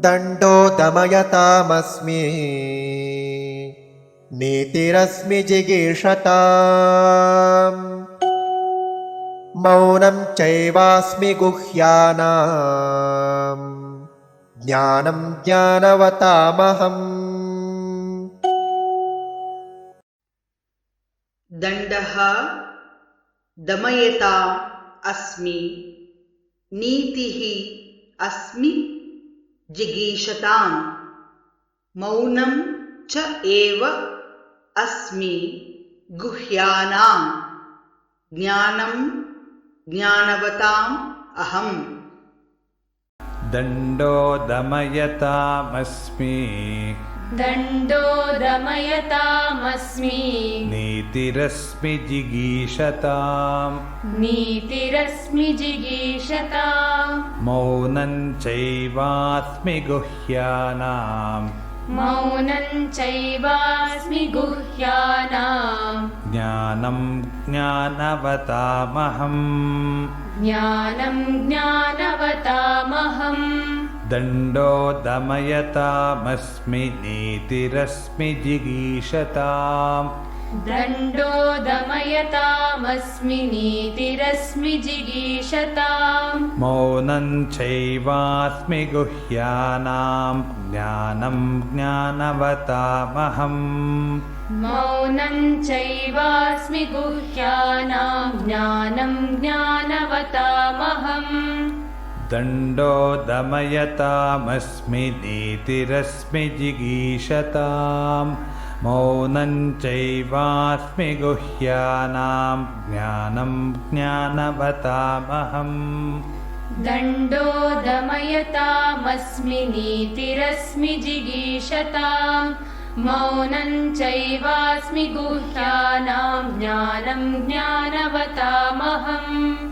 दण्डो दमयतामस्मि नीतिरस्मि जिगीषताम् मौनं चैवास्मि गुह्यानाम् ज्ञानं ज्ञानवतामहम्। दण्डः दमयता अस्मि नीतिः अस्मि जिगीषताम् मौनं च एव अस्मि गुह्यानां ज्ञानं ज्ञानवताम् अहम्। दण्डो दमयतामस्मि नीतिरस्मि जिगीषताम् मौनं चैवास्मि गुह्यानाम् ज्ञानं ज्ञानवतामहम्। दण्डो दमयतामस्मि नीतिरस्मि जिगीषताम् मौनं चैवास्मि गुह्यानां ज्ञानं ज्ञानवतामहम्। दण्डो दमयतामस्मि नीतिरस्मि जिगीषताम् मौनं चैवास्मि गुह्यानां ज्ञानं ज्ञानवतामहम्। दण्डो दमयतामस्मि नीतिरस्मि जिगीषताम् मौनं चैवास्मि गुह्यानां ज्ञानं ज्ञानवतामहम्।